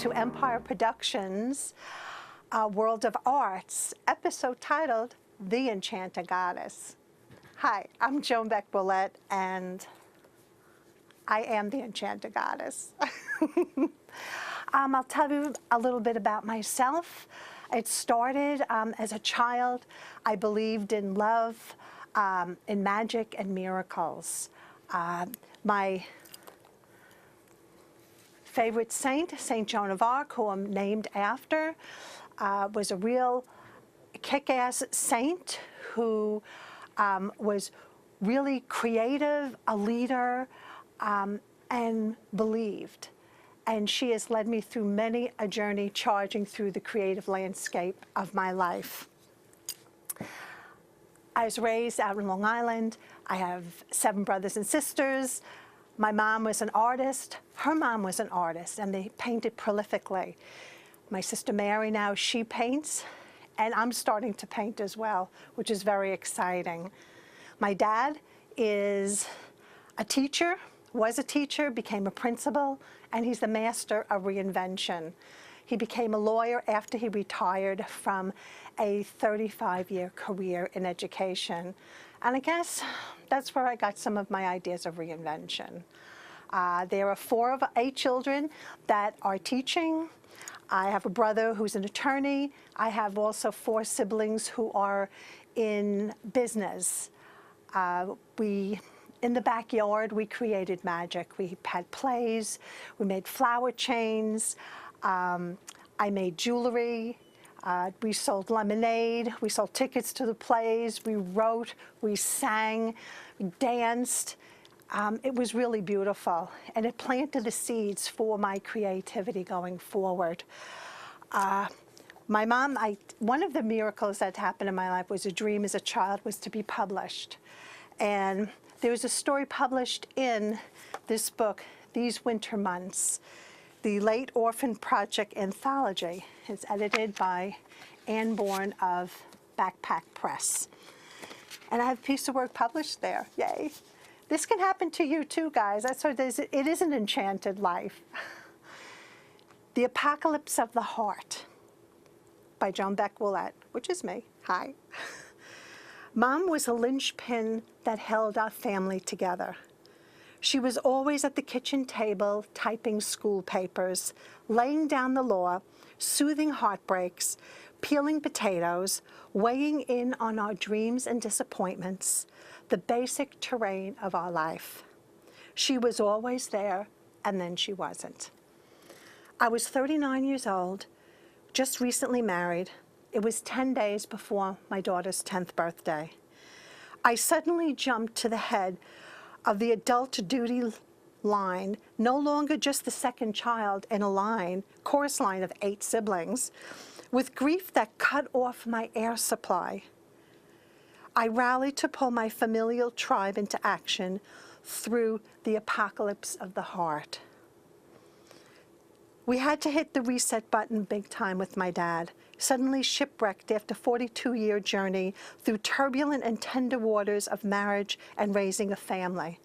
to Empire Productions' World of Arts, episode titled The Enchanted Goddess. Hi, I'm Joan Becht Willette, and I am the Enchanted Goddess. I'll tell you a little bit about myself. It started as a child. I believed in love, in magic and miracles. My favorite saint, Saint Joan of Arc, who I'm named after, was a real kick-ass saint who was really creative, a leader, and believed. And she has led me through many a journey charging through the creative landscape of my life. I was raised out in Long Island. I have 7 brothers and sisters. My mom was an artist. Her mom was an artist, and they painted prolifically. My sister Mary now, she paints, and I'm starting to paint as well, which is very exciting. My dad is a teacher, was a teacher, became a principal, and he's the master of reinvention. He became a lawyer after he retired from a 35-year career in education. And I guess that's where I got some of my ideas of reinvention. There are 4 of 8 children that are teaching. I have a brother who's an attorney. I have also 4 siblings who are in business. In the backyard, we created magic. We had plays, we made flower chains, I made jewelry, we sold lemonade, we sold tickets to the plays, we wrote, we sang, we danced. It was really beautiful, and it planted the seeds for my creativity going forward. My mom, one of the miracles that happened in my life was a dream as a child was to be published. And there was a story published in this book, These Winter Months, the Late Orphan Project anthology. It's edited by Anne Bourne of Birch Press. And I have a piece of work published there, yay. This can happen to you too, guys. That's what it is an enchanted life. The Apocalypse of the Heart by Joan Becht Willette, which is me, hi. Mom was a linchpin that held our family together. She was always at the kitchen table typing school papers, laying down the law, soothing heartbreaks, peeling potatoes, weighing in on our dreams and disappointments, the basic terrain of our life. She was always there, and then she wasn't. I was 39 years old, just recently married. It was 10 days before my daughter's 10th birthday. I suddenly jumped to the head of the adult duty line, no longer just the second child in a chorus line of 8 siblings, with grief that cut off my air supply. I rallied to pull my familial tribe into action through the apocalypse of the heart. We had to hit the reset button big time with my dad, suddenly shipwrecked after a 42-year journey through turbulent and tender waters of marriage and raising a family.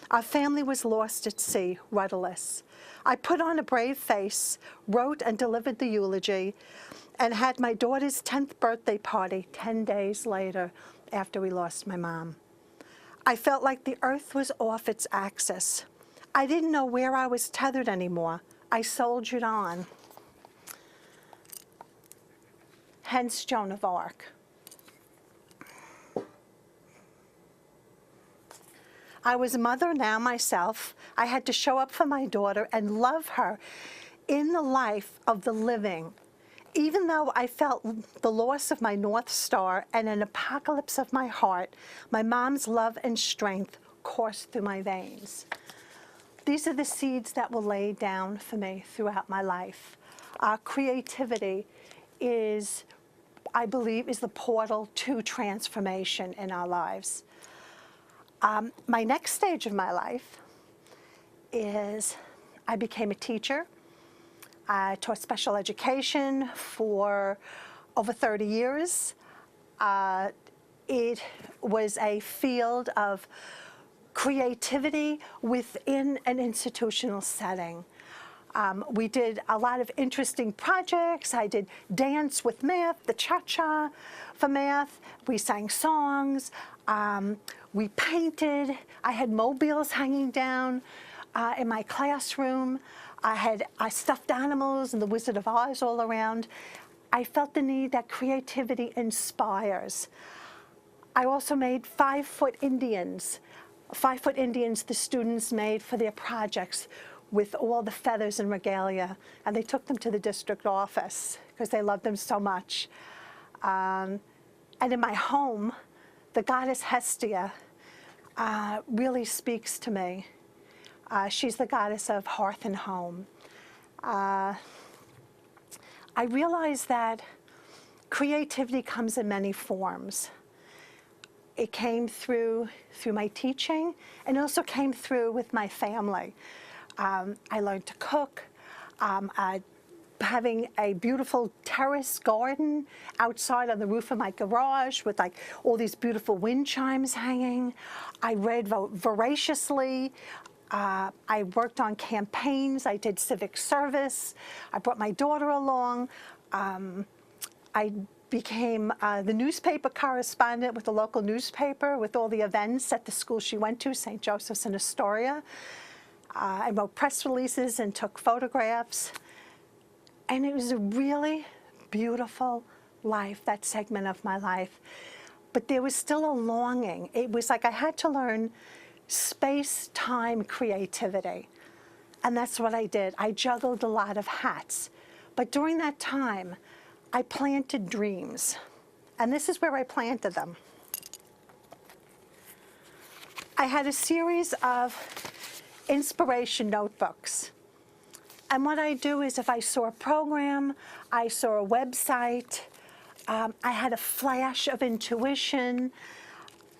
Our family was lost at sea, rudderless. I put on a brave face, wrote and delivered the eulogy, and had my daughter's 10th birthday party 10 days later after we lost my mom. I felt like the earth was off its axis. I didn't know where I was tethered anymore. I soldiered on. Hence Joan of Arc. I was a mother now myself. I had to show up for my daughter and love her in the life of the living. Even though I felt the loss of my North Star and an apocalypse of my heart, my mom's love and strength coursed through my veins. These are the seeds that were laid down for me throughout my life. Creativity is, I believe, is the portal to transformation in our lives. My next stage of my life is I became a teacher. I taught special education for over 30 years. It was a field of creativity within an institutional setting. We did a lot of interesting projects. I did dance with math, the cha-cha for math. We sang songs. We painted. I had mobiles hanging down in my classroom. I had stuffed animals and the Wizard of Oz all around. I felt the need that creativity inspires. I also made 5-foot Indians. 5-foot Indians the students made for their projects with all the feathers and regalia, and they took them to the district office because they loved them so much. And in my home, the goddess Hestia really speaks to me. She's the goddess of hearth and home. I realize that creativity comes in many forms. It came through my teaching, and it also came through with my family. I learned to cook, having a beautiful terrace garden outside on the roof of my garage with like all these beautiful wind chimes hanging. I read voraciously. I worked on campaigns. I did civic service. I brought my daughter along. I became the newspaper correspondent with the local newspaper with all the events at the school she went to, St. Joseph's in Astoria. I wrote press releases and took photographs. And it was a really beautiful life, that segment of my life. But there was still a longing. It was like I had to learn space-time creativity. And that's what I did. I juggled a lot of hats. But during that time, I planted dreams. And this is where I planted them. I had a series of inspiration notebooks. And what I do is if I saw a program, I saw a website, I had a flash of intuition,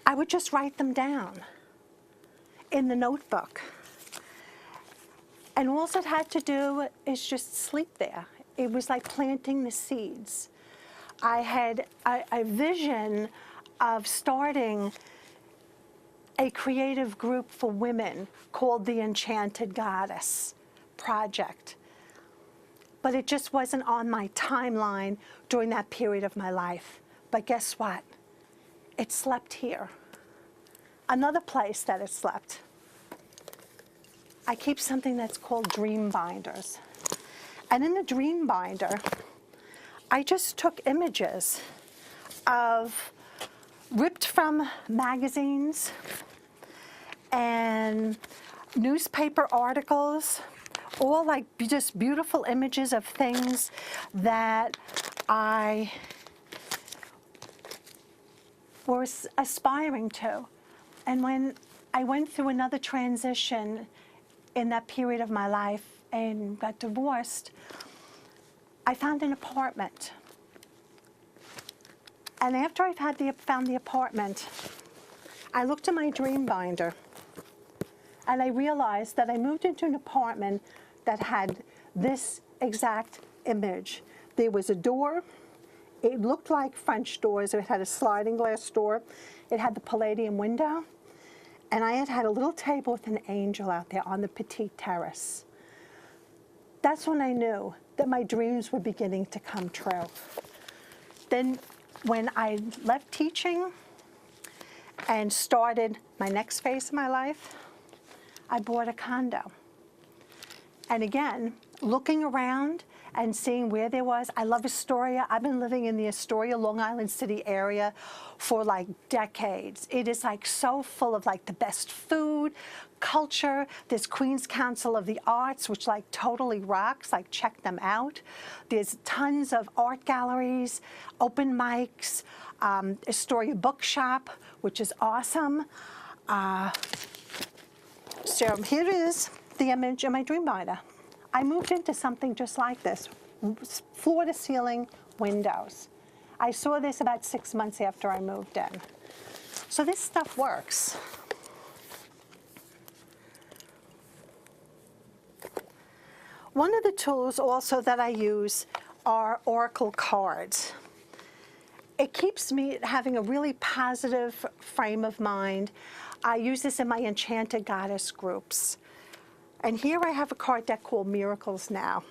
I would just write them down in the notebook. And all it had to do is just sleep there. It was like planting the seeds. I had a vision of starting a creative group for women called the Enchanted Goddess Project. But it just wasn't on my timeline during that period of my life. But guess what? It slept here. Another place that it slept. I keep something that's called dream binders. And in the dream binder, I just took images of ripped from magazines and newspaper articles, all like just beautiful images of things that I was aspiring to. And when I went through another transition in that period of my life and got divorced, I found an apartment. And after I found the apartment, I looked at my dream binder and I realized that I moved into an apartment that had this exact image. There was a door. It looked like French doors. It had a sliding glass door. It had the Palladium window. And I had a little table with an angel out there on the petite terrace. That's when I knew that my dreams were beginning to come true. Then when I left teaching and started my next phase of my life, I bought a condo. And again, looking around and seeing where there was, I love Astoria. I've been living in the Astoria, Long Island City area for like decades. It is like so full of like the best food, culture. There's Queens Council of the Arts, which like totally rocks, like check them out. There's tons of art galleries, open mics, Astoria Bookshop, which is awesome. So here is the image of my dream binder. I moved into something just like this, floor-to-ceiling windows. I saw this about 6 months after I moved in. So this stuff works. One of the tools also that I use are oracle cards. It keeps me having a really positive frame of mind. I use this in my Enchanted Goddess groups. And here I have a card deck called Miracles Now.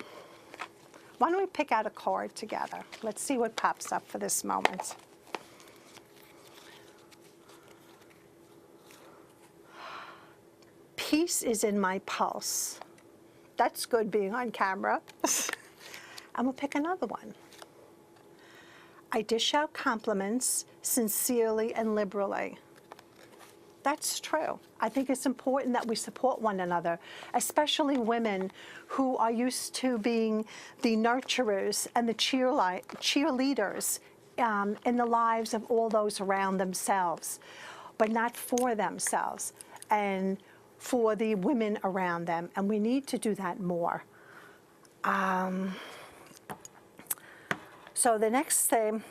Why don't we pick out a card together? Let's see what pops up for this moment. Peace is in my pulse. That's good being on camera. And we'll pick another one. I dish out compliments sincerely and liberally. That's true. I think it's important that we support one another, especially women who are used to being the nurturers and the cheerleaders in the lives of all those around themselves, but not for themselves and for the women around them. And we need to do that more. So the next thing,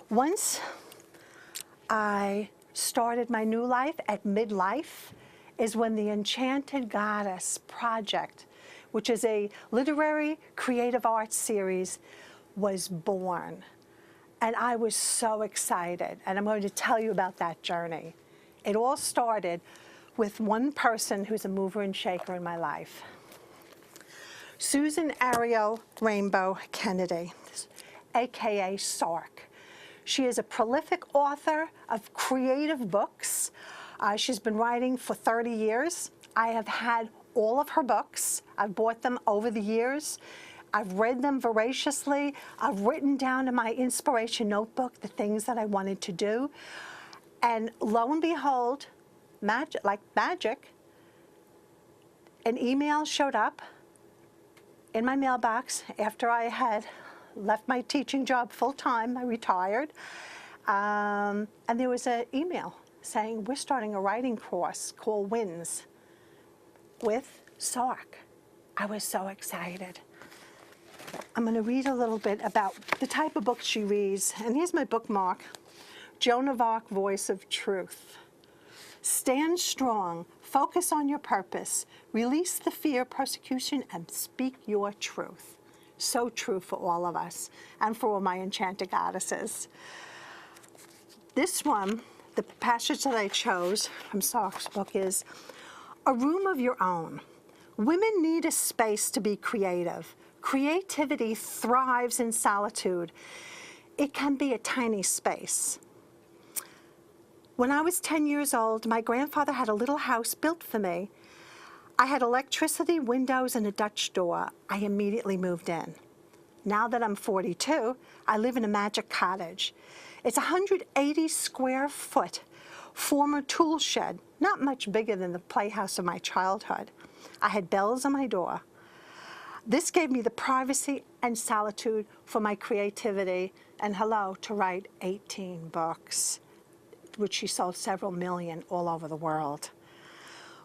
once I started my new life at midlife, is when the Enchanted Goddess Project, which is a literary creative arts series, was born. And I was so excited, and I'm going to tell you about that journey. It all started with one person who's a mover and shaker in my life. Susan Ariel Rainbow Kennedy, AKA Sark. She is a prolific author of creative books. She's been writing for 30 years. I have had all of her books. I've bought them over the years. I've read them voraciously. I've written down in my inspiration notebook the things that I wanted to do. And lo and behold, like magic, an email showed up in my mailbox after I had left my teaching job full-time. I retired. And there was an email saying, we're starting a writing course called WINS with Sark. I was so excited. I'm going to read a little bit about the type of books she reads. And here's my bookmark, Joan of Arc, Voice of Truth. Stand strong, focus on your purpose, release the fear of persecution, and speak your truth. So true for all of us and for all my enchanted goddesses. This one, the passage that I chose from Sark's book is, a room of your own. Women need a space to be creative. Creativity thrives in solitude. It can be a tiny space. When I was 10 years old, my grandfather had a little house built for me. I had electricity, windows, and a Dutch door. I immediately moved in. Now that I'm 42, I live in a magic cottage. It's a 180 square foot former tool shed, not much bigger than the playhouse of my childhood. I had bells on my door. This gave me the privacy and solitude for my creativity, and hello, to write 18 books, which she sold several million all over the world.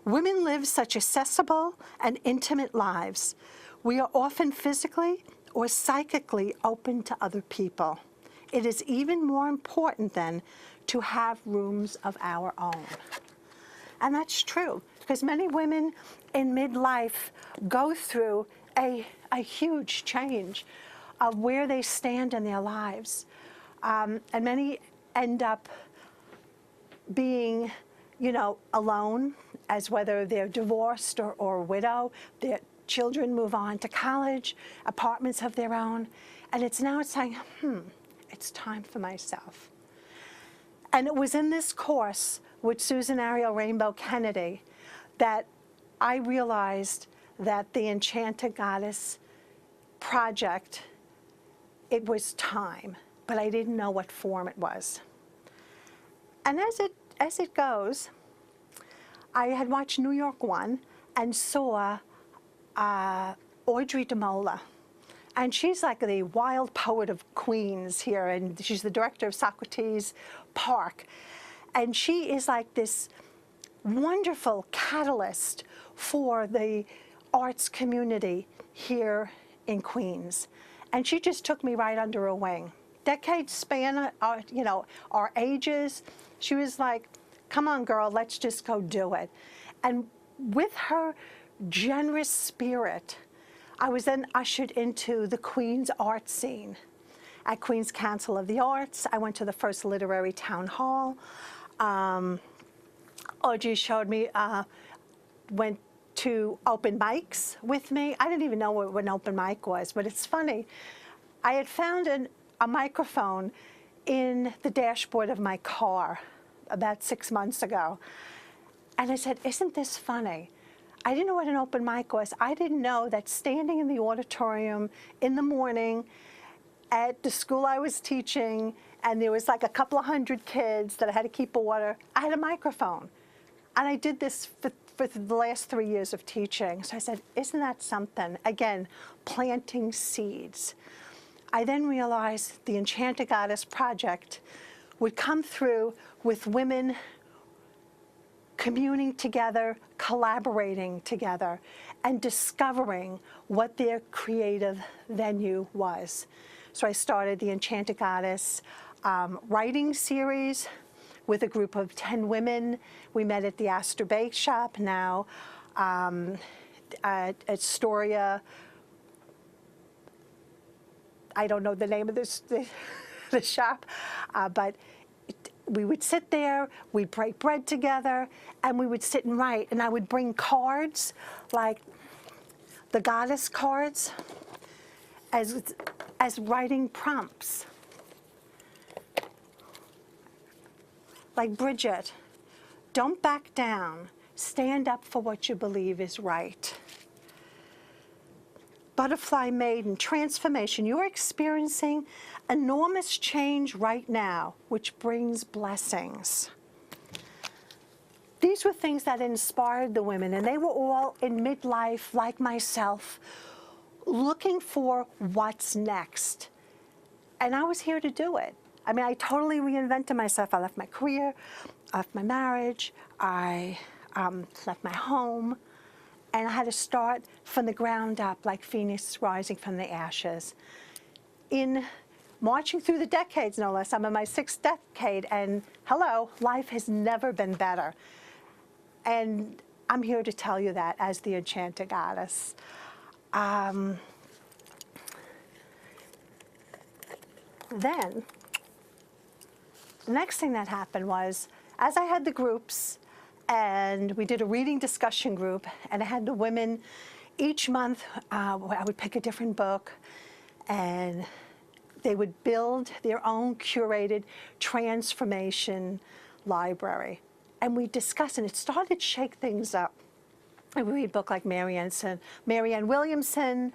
Women live such accessible and intimate lives. We are often physically or psychically open to other people. It is even more important then to have rooms of our own. And that's true, because many women in midlife go through a huge change of where they stand in their lives. And many end up being, alone, as whether they're divorced or a widow. Their children move on to college, apartments of their own. And it's saying, it's time for myself. And it was in this course with Susan Ariel Rainbow Kennedy that I realized that the Enchanted Goddess Project, it was time, but I didn't know what form it was. And as it goes, I had watched New York One and saw Audrey DeMola. And she's like the wild poet of Queens here, and she's the director of Socrates Park. And she is like this wonderful catalyst for the arts community here in Queens. And she just took me right under her wing. Decades span, our ages. She was like, come on, girl, let's just go do it. And with her generous spirit, I was then ushered into the Queens art scene. At Queens Council of the Arts, I went to the first literary town hall. Audrey showed me, went to open mics with me. I didn't even know what an open mic was, but it's funny. I had found a microphone in the dashboard of my car about 6 months ago. And I said, isn't this funny? I didn't know what an open mic was. I didn't know that standing in the auditorium in the morning at the school I was teaching, and there was like a couple of hundred kids that I had to keep order, I had a microphone. And I did this for the last 3 years of teaching. So I said, isn't that something? Again, planting seeds. I then realized the Enchanted Goddess Project would come through with women communing together, collaborating together, and discovering what their creative venue was. So I started the Enchanted Goddess writing series with a group of 10 women. We met at the Astor Bake Shop, now at Astoria. I don't know the name of the shop, but we would sit there, we'd break bread together, and we would sit and write. And I would bring cards, like the goddess cards, as writing prompts. Like Bridget, don't back down. Stand up for what you believe is right. Butterfly Maiden, transformation. You're experiencing enormous change right now, which brings blessings. These were things that inspired the women, and they were all in midlife, like myself, looking for what's next. And I was here to do it. I mean, I totally reinvented myself. I left my career, I left my marriage, I left my home, and I had to start from the ground up, like Phoenix rising from the ashes. In marching through the decades, no less, I'm in my 6th decade, and hello, life has never been better. And I'm here to tell you that as the Enchanted Goddess. Then, the next thing that happened was, as I had the groups, and we did a reading discussion group, and I had the women each month, I would pick a different book, and they would build their own curated transformation library. And we discussed, and it started to shake things up. And we'd read a book like Marianne Williamson,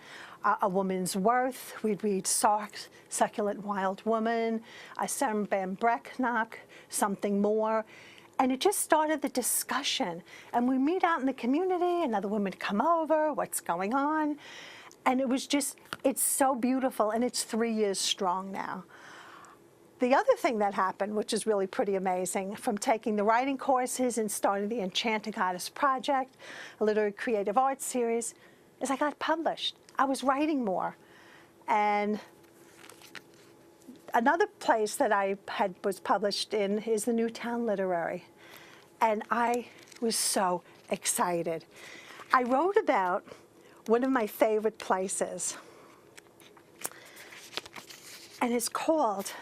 A Woman's Worth. We'd read Succulent Wild Woman, Sam Van Brecknock, Something More. And it just started the discussion. And we meet out in the community, and other women come over, what's going on? And it was just, it's so beautiful, and it's 3 years strong now. The other thing that happened, which is really pretty amazing, from taking the writing courses and starting the Enchanted Goddess Project, a literary creative arts series, is I got published. I was writing more. And another place that I was published in is the Newtown Literary. And I was so excited. I wrote about one of my favorite places. And it's called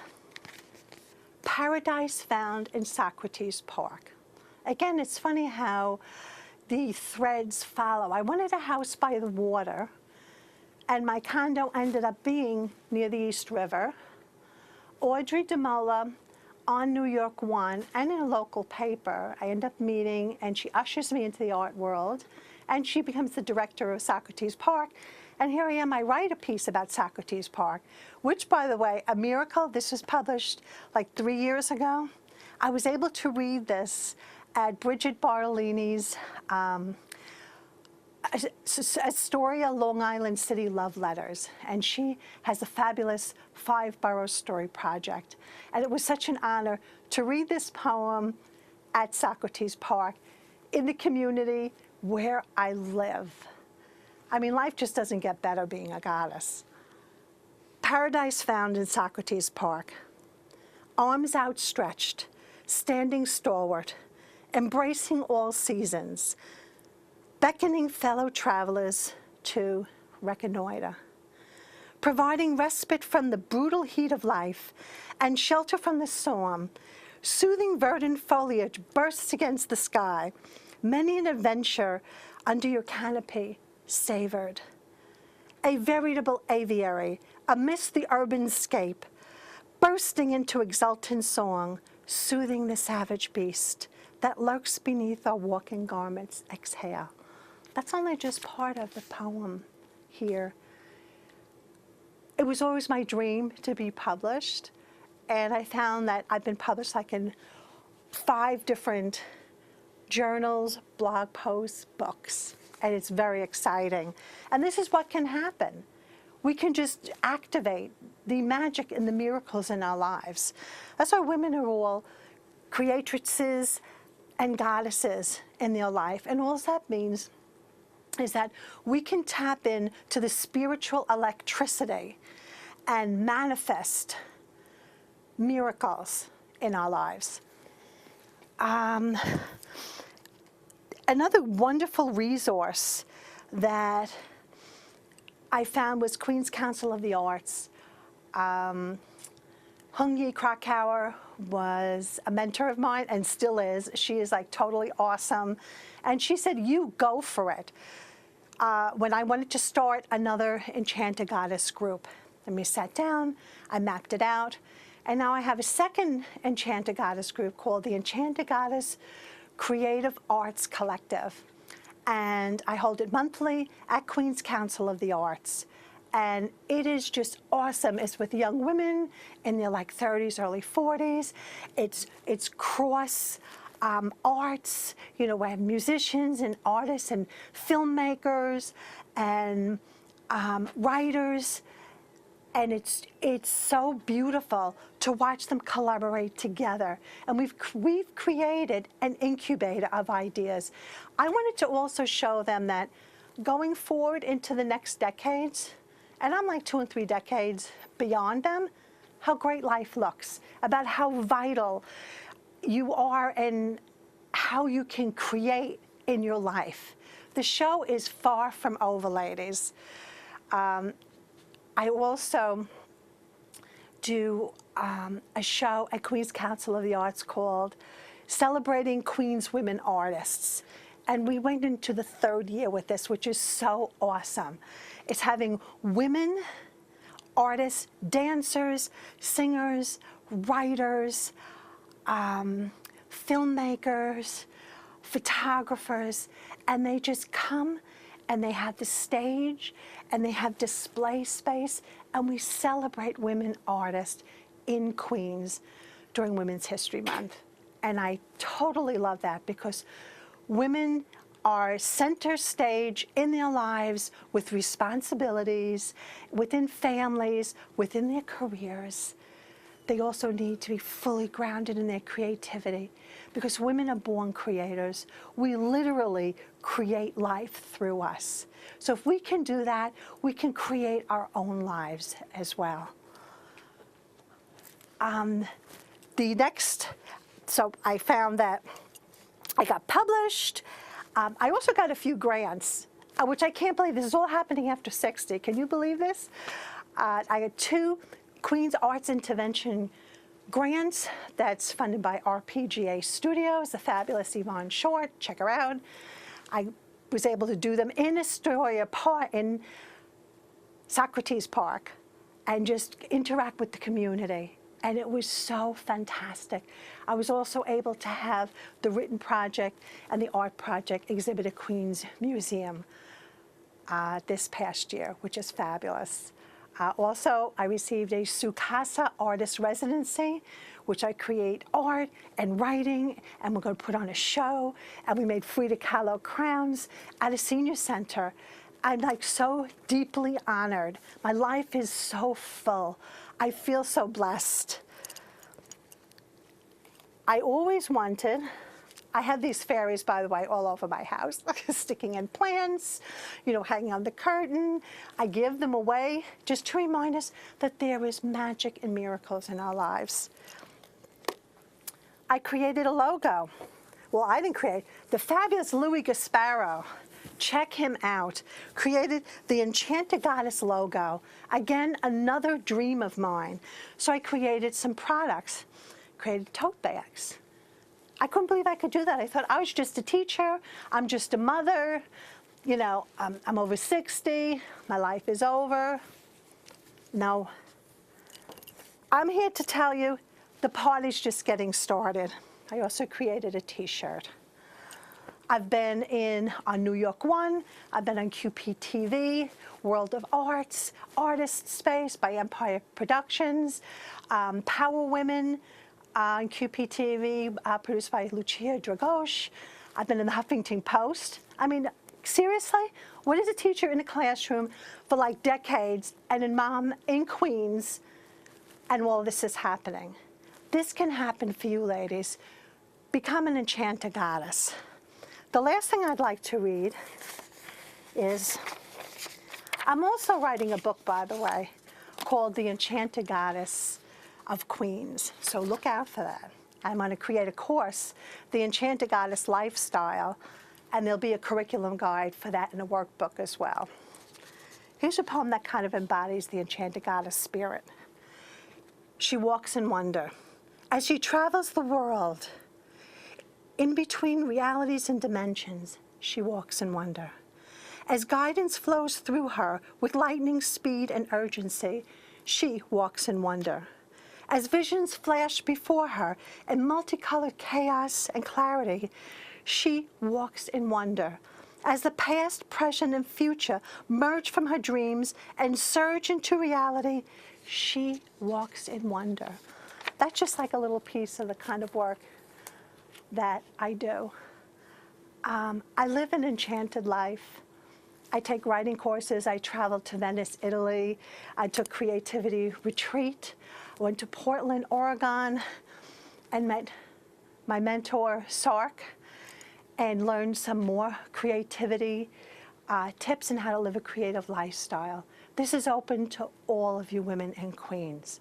Paradise Found in Socrates Park. Again, it's funny how the threads follow. I wanted a house by the water, and my condo ended up being near the East River. Audrey DeMola on New York One and in a local paper, I end up meeting, and she ushers me into the art world, and she becomes the director of Socrates Park. And here I am, I write a piece about Socrates Park, which, by the way, a miracle. This was published like 3 years ago. I was able to read this at Bridget Bartolini's Astoria, Long Island City Love Letters. And she has a fabulous 5-borough story project. And it was such an honor to read this poem at Socrates Park in the community where I live. I mean, life just doesn't get better being a goddess. Paradise Found in Socrates Park. Arms outstretched, standing stalwart, embracing all seasons, beckoning fellow travelers to reconnoiter, providing respite from the brutal heat of life and shelter from the storm. Soothing verdant foliage bursts against the sky. Many an adventure under your canopy, savored. A veritable aviary amidst the urban scape, bursting into exultant song, soothing the savage beast that lurks beneath our walking garments exhale. That's only just part of the poem here. It was always my dream to be published, and I found that I've been published like in 5 different journals, blog posts, books, and it's very exciting. And this is what can happen. We can just activate the magic and the miracles in our lives. That's why women are all creatrixes and goddesses in their life. And all that means is that we can tap into the spiritual electricity and manifest miracles in our lives. Another wonderful resource that I found was Queen's Council of the Arts. Hung Ye Krakauer was a mentor of mine and still is. She is like totally awesome. And she said, you go for it. When I wanted to start another Enchanted Goddess group, and we sat down, I mapped it out, and now I have a second Enchanted Goddess group called the Enchanted Goddess Creative Arts Collective. And I hold it monthly at Queen's Council of the Arts. And it is just awesome. It's with young women in their like 30s, early 40s. It's cross arts. You know, we have musicians and artists and filmmakers and writers. And it's so beautiful to watch them collaborate together. And we've created an incubator of ideas. I wanted to also show them that going forward into the next decades, and I'm like 2 and 3 decades beyond them, how great life looks, about how vital you are and how you can create in your life. The show is far from over, ladies. I also do a show at Queen's Council of the Arts called Celebrating Queens Women Artists. And we went into the 3rd year with this, which is so awesome. It's having women, artists, dancers, singers, writers, filmmakers, photographers, and they just come and they have the stage and they have display space, and we celebrate women artists in Queens during Women's History Month. And I totally love that because women are center stage in their lives with responsibilities, within families, within their careers. They also need to be fully grounded in their creativity because women are born creators. We literally create life through us. So if we can do that, we can create our own lives as well. So I found that I got published. I also got a few grants, which I can't believe. This is all happening after 60. Can you believe this? I got 2 Queen's Arts Intervention grants that's funded by RPGA Studios, the fabulous Yvonne Short. Check her out. I was able to do them in Astoria Park, in Socrates Park, and just interact with the community. And it was so fantastic. I was also able to have the written project and the art project exhibit at Queen's Museum this past year, which is fabulous. Also, I received a Sukasa artist residency, which I create art and writing, and we're going to put on a show. And we made Frida Kahlo crowns at a senior center. I'm like so deeply honored. My life is so full. I feel so blessed. I always wanted, I have these fairies, by the way, all over my house, sticking in plants, you know, hanging on the curtain. I give them away just to remind us that there is magic and miracles in our lives. I created a logo. Well, I didn't create. The fabulous Louis Gasparo, check him out, created the Enchanted Goddess logo. Again, another dream of mine. So I created some products, created tote bags. I couldn't believe I could do that. I thought I was just a teacher. I'm just a mother. you know, I'm over 60, my life is over. No, I'm here to tell you the party's just getting started. I also created a t-shirt. I've been on New York 1, I've been on QPTV, World of Arts, ArtistSpace by Empire Productions, Power Women on QPTV, produced by Lucia Dragos. I've been in the Huffington Post. I mean, seriously? What is a teacher in a classroom for like decades and in Queens, and all this is happening? This can happen for you ladies. Become an enchanted goddess. The last thing I'd like to read is, I'm also writing a book, by the way, called The Enchanted Goddess of Queens. So look out for that. I'm going to create a course, The Enchanted Goddess Lifestyle, and there'll be a curriculum guide for that in a workbook as well. Here's a poem that kind of embodies the Enchanted Goddess spirit. She walks in wonder. As she travels the world, in between realities and dimensions, she walks in wonder. As guidance flows through her with lightning speed and urgency, she walks in wonder. As visions flash before her in multicolored chaos and clarity, she walks in wonder. As the past, present, and future merge from her dreams and surge into reality, she walks in wonder. That's just like a little piece of the kind of work that I do. I live an enchanted life. I take writing courses. I traveled to Venice, Italy. I took creativity retreat. I went to Portland, Oregon, and met my mentor, Sark, and learned some more creativity tips on how to live a creative lifestyle. This is open to all of you women in Queens.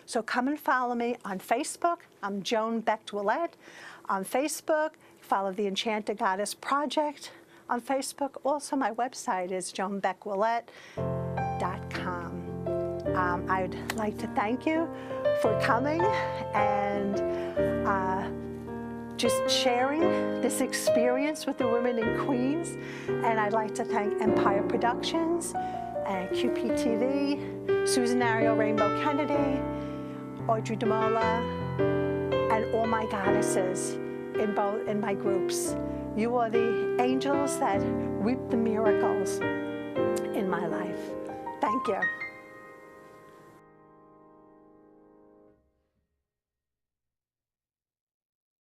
So come and follow me on Facebook. I'm Joan Becht Willette. On Facebook, follow the Enchanted Goddess Project on Facebook. Also, my website is joanbechtwillette.com. I'd like to thank you for coming and just sharing this experience with the women in Queens. And I'd like to thank Empire Productions and QPTV, Susan Ariel Rainbow Kennedy, Audrey DeMola, and all my goddesses in my groups. You are the angels that reap the miracles in my life. Thank you.